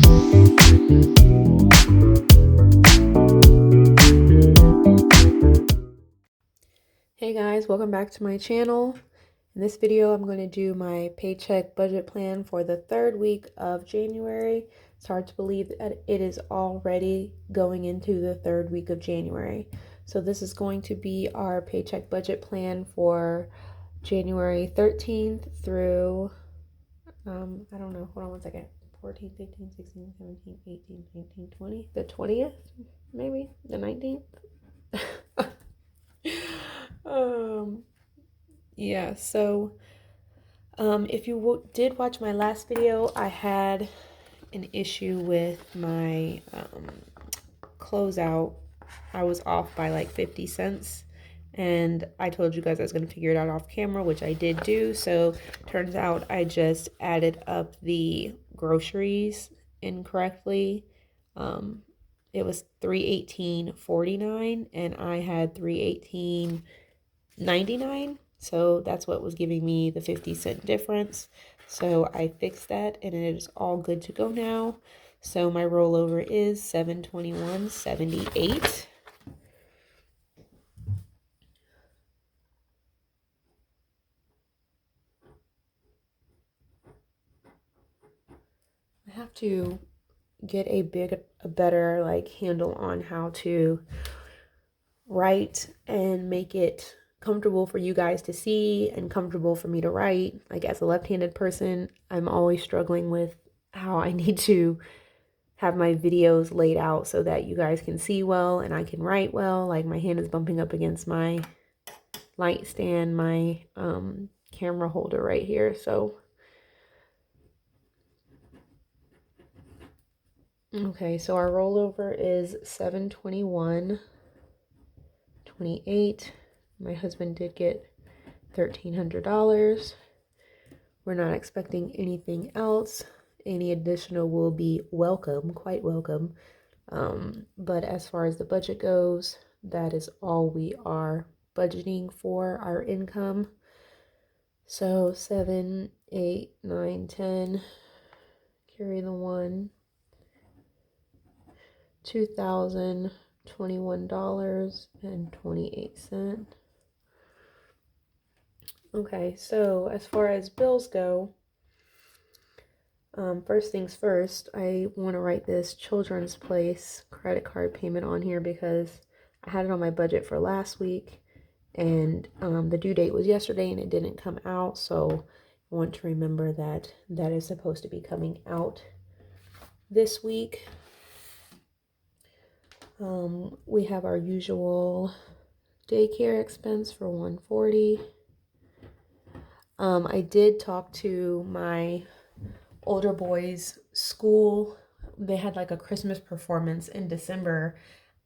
Hey guys, welcome back to my channel. In this video, I'm going to do my paycheck budget plan for the third week of January. It's hard to believe that it is already going into the third week of January. So this is going to be our paycheck budget plan for January 13th through, I don't know, hold on one second. 14, 15, 16, 17, 18, 19, 20, the 20th, maybe the 19th. Yeah, so if you did watch my last video, I had an issue with my closeout. I was off by like 50 cents, and I told you guys I was going to figure it out off camera, which I did do. So turns out I just added up the groceries incorrectly. It was $318.49 and I had $318.99. So that's what was giving me the 50-cent difference. So I fixed that and it is all good to go now. So my rollover is $721.78. I have to get a better like handle on how to write and make it comfortable for you guys to see and comfortable for me to write. Like as a left-handed person, I'm always struggling with how I need to have my videos laid out so that you guys can see well and I can write well. Like my hand is bumping up against my light stand, my camera holder right here. So okay, so our rollover is $721.28. My husband did get $1,300. We're not expecting anything else. Any additional will be welcome, quite welcome. But as far as the budget goes, that is all we are budgeting for our income. So 7, 8, 9, 10, carry the 1, $2,021.28. Okay, so as far as bills go, first things first, I want to write this Children's Place credit card payment on here because I had it on my budget for last week and the due date was yesterday and it didn't come out, so I want to remember that that is supposed to be coming out this week. We have our usual daycare expense for $140. I did talk to my older boys' school. They had like a Christmas performance in December,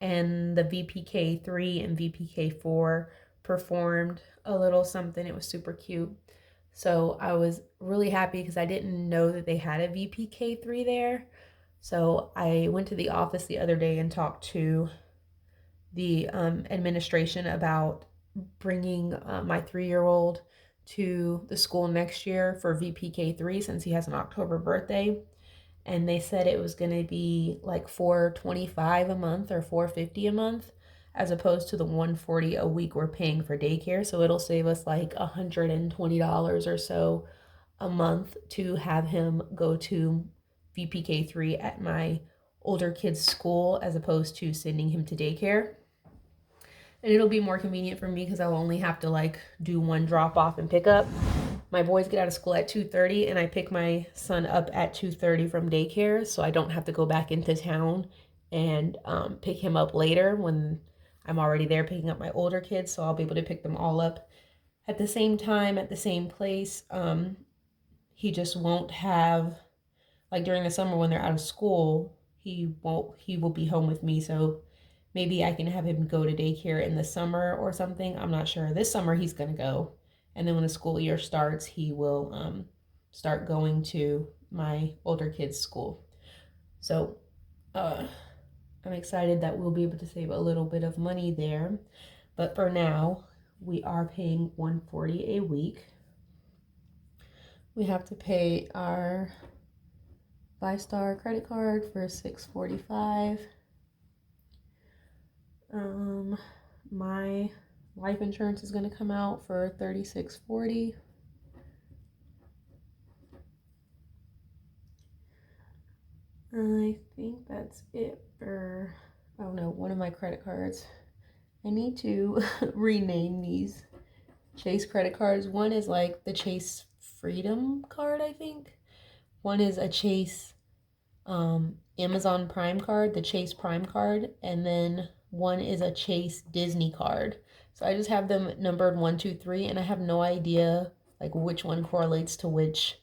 and the VPK3 and VPK4 performed a little something. It was super cute. So I was really happy because I didn't know that they had a VPK3 there. So I went to the office the other day and talked to the administration about bringing my 3-year-old to the school next year for VPK3 since he has an October birthday. And they said it was going to be like $425 a month or $450 a month as opposed to the $140 a week we're paying for daycare. So it'll save us like $120 or so a month to have him go to VPK3 at my older kid's school as opposed to sending him to daycare. And it'll be more convenient for me because I'll only have to like do one drop off and pick up. My boys get out of school at 2:30 and I pick my son up at 2:30 from daycare, so I don't have to go back into town and pick him up later when I'm already there picking up my older kids. So I'll be able to pick them all up at the same time at the same place. He just won't have, like during the summer when they're out of school, he will be home with me. So maybe I can have him go to daycare in the summer or something. I'm not sure. This summer he's going to go. And then when the school year starts, he will start going to my older kid's school. So I'm excited that we'll be able to save a little bit of money there. But for now, we are paying $140 a week. We have to pay our 5-star credit card for $645. My life insurance is going to come out for $36.40. I think that's it for, oh no, one of my credit cards. I need to rename these Chase credit cards. One is like the Chase Freedom card, I think. One is a Chase Amazon Prime card, the Chase Prime card, and then one is a Chase Disney card. So I just have them numbered 1, 2, 3, and I have no idea like which one correlates to which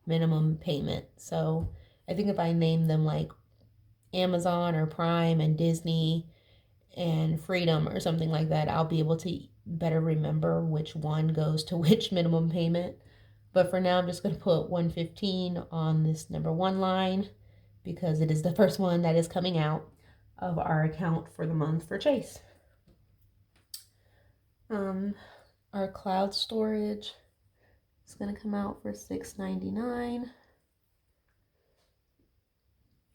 minimum payment. So I think if I name them like Amazon or Prime and Disney and Freedom or something like that, I'll be able to better remember which one goes to which minimum payment. But for now, I'm just going to put 115 on this number 1 line because it is the first one that is coming out of our account for the month for Chase. Our cloud storage is going to come out for $6.99.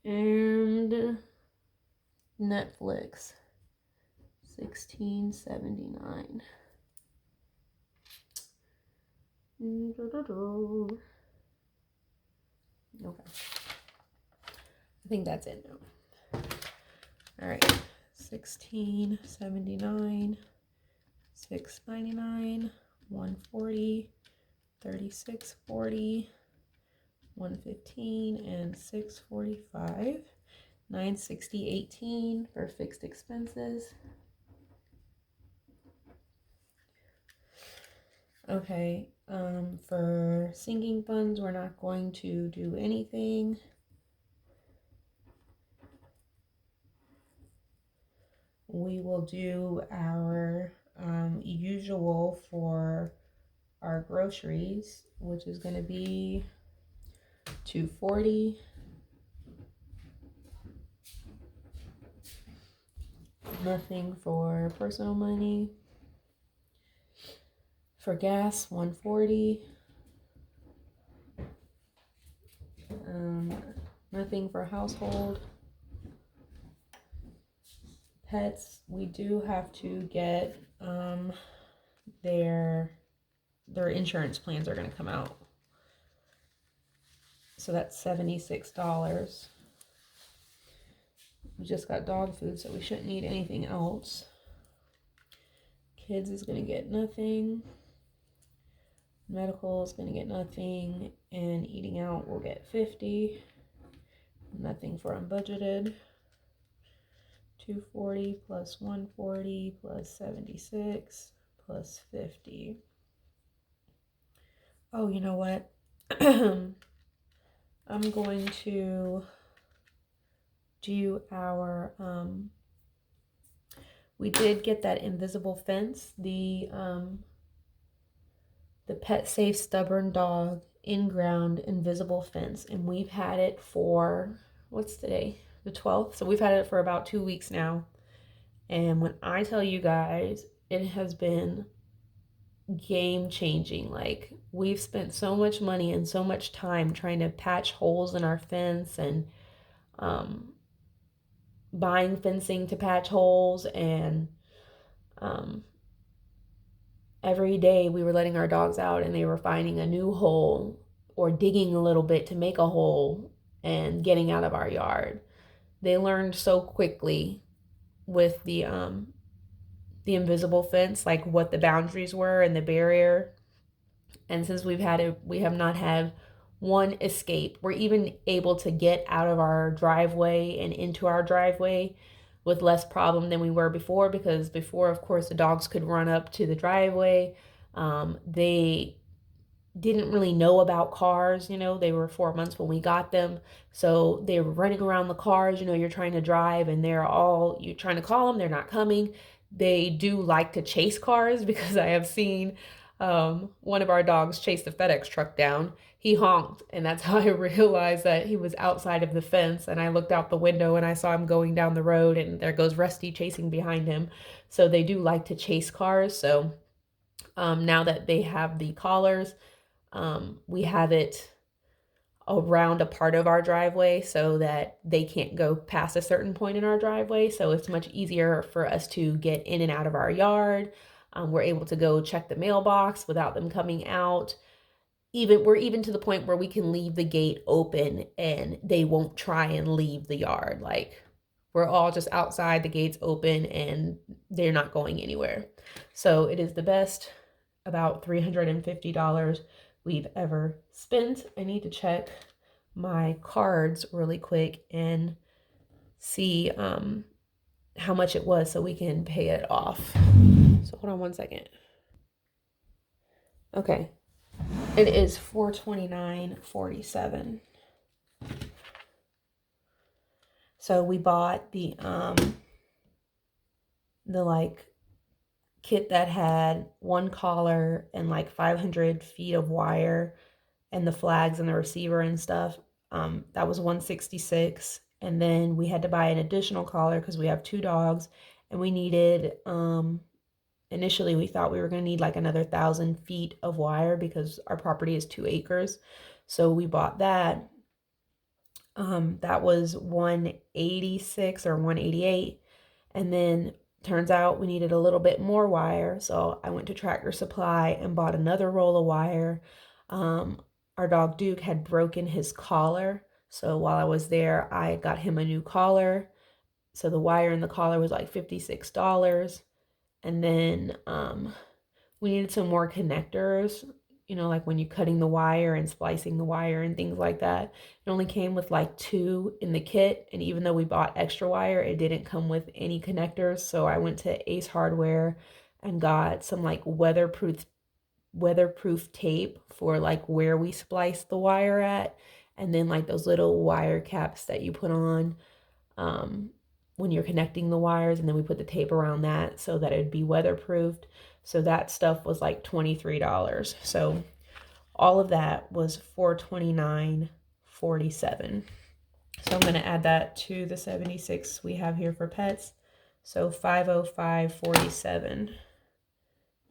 And Netflix, $16.79. Okay. I think that's it now. All right. $16.79, $6.99, $140, $36.40, $115, and $6.45. $960.18 for fixed expenses. Okay, for sinking funds, we're not going to do anything. We will do our usual for our groceries, which is going to be $240. Nothing for personal money. For gas, $140. Nothing for household. Pets, we do have to get their insurance plans are going to come out. So that's $76. We just got dog food, so we shouldn't need anything else. Kids is going to get nothing. Medical is going to get nothing. And eating out will get $50. Nothing for unbudgeted. $240 plus $140 plus $76 plus $50. Oh, you know what? I'm going to do our we did get that invisible fence, the Pet Safe Stubborn Dog in-ground invisible fence, and we've had it for, what's today, the 12th, so we've had it for about 2 weeks now. And when I tell you guys, it has been game changing. Like, we've spent so much money and so much time trying to patch holes in our fence and buying fencing to patch holes, and every day we were letting our dogs out and they were finding a new hole or digging a little bit to make a hole and getting out of our yard. They learned so quickly with the invisible fence, like what the boundaries were and the barrier. And since we've had it, we have not had one escape. We're even able to get out of our driveway and into our driveway with less problem than we were before, because before, of course, the dogs could run up to the driveway. They didn't really know about cars, they were 4 months when we got them. So they were running around the cars, you're trying to drive and you're trying to call them, they're not coming. They do like to chase cars, because I have seen one of our dogs chase the FedEx truck down. He honked, and that's how I realized that he was outside of the fence. And I looked out the window and I saw him going down the road, and there goes Rusty chasing behind him. So they do like to chase cars. So now that they have the collars, we have it around a part of our driveway so that they can't go past a certain point in our driveway. So it's much easier for us to get in and out of our yard. We're able to go check the mailbox without them coming out. We're even to the point where we can leave the gate open and they won't try and leave the yard. Like, we're all just outside, the gate's open, and they're not going anywhere. So it is the best, about $350 we've ever spent. I need to check my cards really quick and see how much it was so we can pay it off. So hold on one second. Okay, it is $429.47. So we bought the like kit that had one collar and like 500 feet of wire and the flags and the receiver and stuff. That was $166. And then we had to buy an additional collar because we have 2 dogs, and we needed initially we thought we were going to need like another 1,000 feet of wire because our property is 2 acres. So we bought that. That was $186 or $188. And then turns out we needed a little bit more wire. So I went to Tractor Supply and bought another roll of wire. Our dog Duke had broken his collar. So while I was there, I got him a new collar. So the wire in the collar was like $56. And then we needed some more connectors, like when you're cutting the wire and splicing the wire and things like that. It only came with like 2 in the kit. And even though we bought extra wire, it didn't come with any connectors. So I went to Ace Hardware and got some like weatherproof tape for like where we spliced the wire at. And then like those little wire caps that you put on when you're connecting the wires, and then we put the tape around that so that it'd be weatherproofed. So that stuff was like $23. So all of that was $429.47. So I'm going to add that to the 76 we have here for pets. So $505.47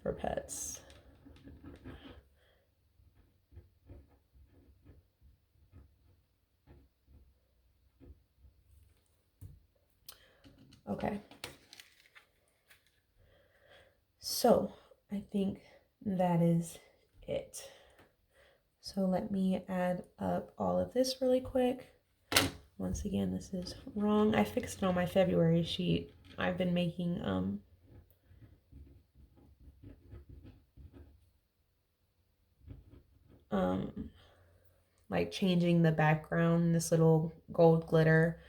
for pets. Okay. So I think that is it. So let me add up all of this really quick. Once again, this is wrong. I fixed it on my February sheet. I've been making like changing the background. This little gold glitter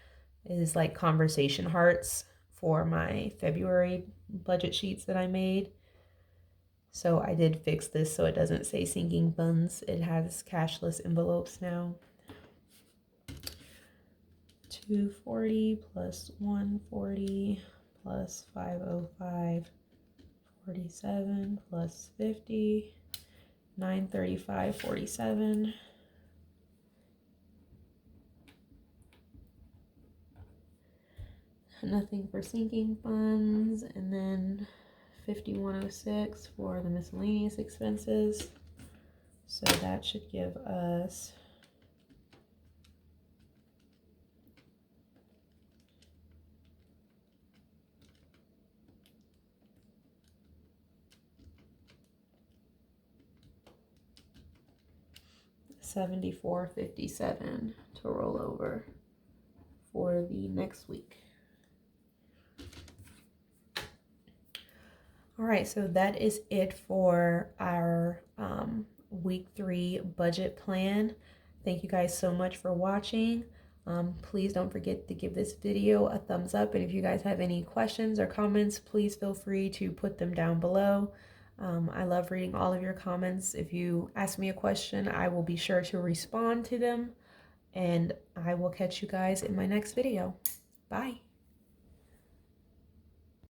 is like conversation hearts for my February budget sheets that I made. So I did fix this so it doesn't say sinking funds. It has cashless envelopes now. 240 plus 140 plus 505.47 plus 50, 935.47. Nothing for sinking funds, and then 5106 for the miscellaneous expenses. So that should give us $74.57 to roll over for the next week. All right, so that is it for our week 3 budget plan. Thank you guys so much for watching. Please don't forget to give this video a thumbs up, and if you guys have any questions or comments, please feel free to put them down below. I love reading all of your comments. If you ask me a question, I will be sure to respond to them, and I will catch you guys in my next video. Bye.